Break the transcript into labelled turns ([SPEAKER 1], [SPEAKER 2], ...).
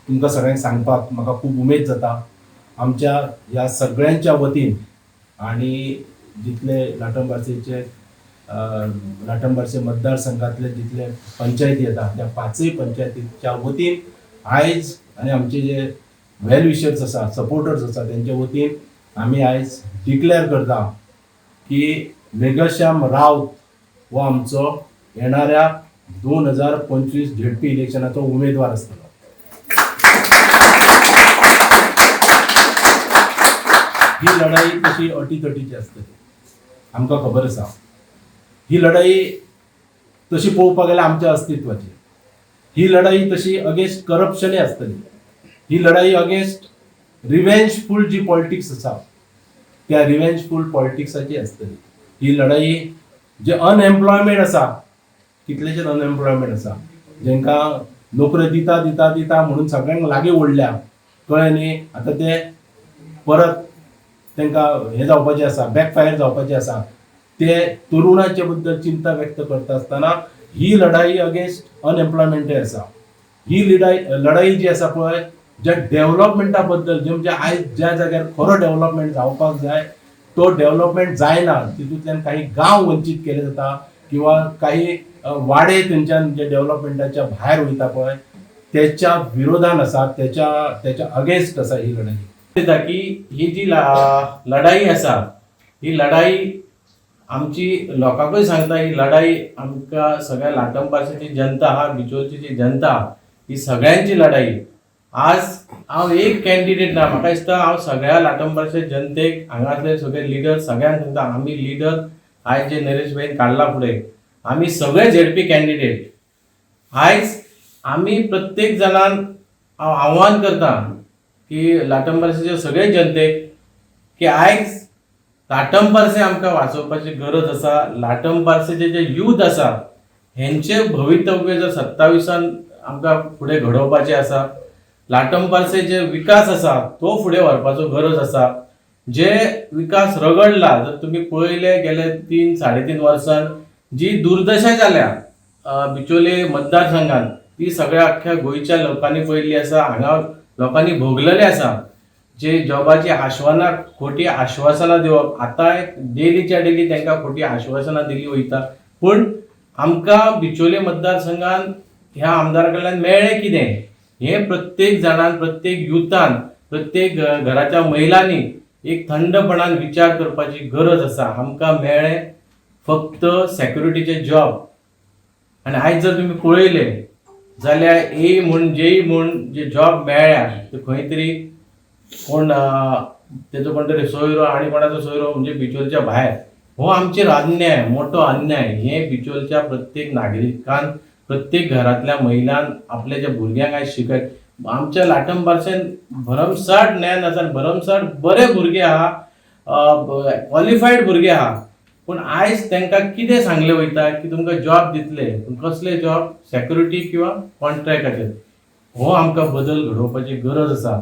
[SPEAKER 1] तुमकां सगळ्यांक सांगपाक म्हाका खूब उमेद जाता आमच्या ह्या सगळ्यांच्या वतीन आणि जितले लाटंबार्सेचे लाटंबार्से मतदारसंघातले जितले पंचायती येता त्या पाचय पंचायतीच्या वतीन आयज आणि आमचे जे वेल विशर्स आसा सपोर्टर्स आसा त्यांच्या वतीन आम्ही आयज डिक्लेअर करता की मेघश्याम रावत हो आमचो येणाऱ्या 2025 झेडपी इलेक्शनाचो उमेदवार आसतलो. ही लढाई तशी अटीतटीची असतली आमकां खबर आसा. ही लढाई तशी पळोवपाक गेल्यार आमच्या अस्तित्वाची. ही लढाई तशी अगेन्स्ट करप्शनय आसतली. ही लढाई अगेन्स्ट रिवेंजफूल जी पॉलिटिक्स आसा त्या रिवेंजफूल पॉलिटिक्साची आसतली. ही लढाई जे अनएम्प्लॉयमेंट आसा कितलेशेच अनएम्प्लॉयमेंट आसा जेंकां नोकऱ्यो दिता दिता दिता म्हणून सगळ्यांक लागीं ओडल्या कळ्ळें न्ही. आतां ते परत तांकां हे जावपाचें आसा बॅकफायर जावपाचें आसा. ते तरुणांचे बद्दल चिंता व्यक्त करता आसतना ही लढाई अगेन्स्ट अनएम्प्लॉयमेंटय आसा. ही लढाई जी आसा पळय ज्या डेव्हलपमेंटा बद्दल जे म्हणजे आयज ज्या जाग्यार खरो डेव्हलपमेंट जावपाक जाय तो डेव्हलपमेंट जायना. तितूंतल्यान काही गांव वंचीत केले जाता किंवा काही वाडे थंयच्यान जे डेव्हलपमेंटाच्या भायर वयता पळय त्याच्या विरोधान आसा त्याच्या अगेन्स्ट आसा ही लढाई.
[SPEAKER 2] की ही जी लढाई आसा ही लढाई आमची लोकांकूय सांगता ही लढाई आमकां सगळ्या लाटंबार्सेची जनता हा बिचोलची जी जनता ही सगळ्यांची लढाई. आज हांव एक कॅन्डिडेट ना म्हाका दिसता हांव सगळ्या लाटंबार्से जनतेक हांगातले सगळे लिडर सगळ्यांक सांगता आमी लिडर आयज जे नरेश भाईन काडला फुडें आमी सगळे झेडपी कॅन्डिडेट. आयज आमी प्रत्येक जणान हांव आव्हान करता की लाटंबार्सेच्या सगळे जनतेक की आयज लाटंबार्से आमकां वाचोवपाची गरज आसा. लाटंबार्सेचे जे यूथ आसा हेंचे भवितव्य जर 27 आमकां फुडें घडोवपाचें आसा. लाटंबार्से जे विकास आसा तो फुडें व्हरपाचो गरज आसा. जे विकास रगडला जर तुम्ही पळयले गेले 3-3.5 वर्सां जी दुर्दशा जाल्या बिचोले मतदारसंघात ती सगळ्या अख्ख्या गोंयच्या लोकांनी पळयल्ली आसा. हांगा लोकांनी भोगलेले आसा. जे जॉबाची आश्वासनां खोटी आश्वासनां दिवप आतां डेलीच्या डेली तांकां खोटी आश्वासनां दिली वयता. पूण आमकां बिचोले मतदारसंघात ह्या आमदारा कडल्यान मेळ्ळें कितें हे प्रत्येक जाणान प्रत्येक युथान प्रत्येक घराच्या महिलांनी एक थंडपणान विचार करपाची गरज आसा. आमकां मेळ्ळें फक्त सेक्युरिटीचे जॉब आनी आयज जर तुमी पळयले जाल्यार ए म्हूण जेई म्हूण जे जॉब मेळ्ळ्या ते खंय तरी कोण तेजो कोण तरी सोयरो आनी कोणाचो सोयरो म्हणजे बिचोलच्या भायर. हो आमचेर अन्याय मोठो अन्याय. हे बिचोलच्या प्रत्येक नागरिकान प्रत्येक घरातल्या महिलान आपल्या ज्या भुरग्यांक आयज शिकय आमच्या लाटंबार्सेन भरमसाट ज्ञान आसा भरमसाट बरे भुरगे आहा क्वॉलिफायड भुरगे आहा. पूण आयज तांकां कितें सांगले वयता की तुमकां जॉब दितले पूण कसले जॉब सेक्युरिटी किंवा कॉन्ट्रॅक्टाचे. हो आमकां बदल घडोवपाची गरज आसा.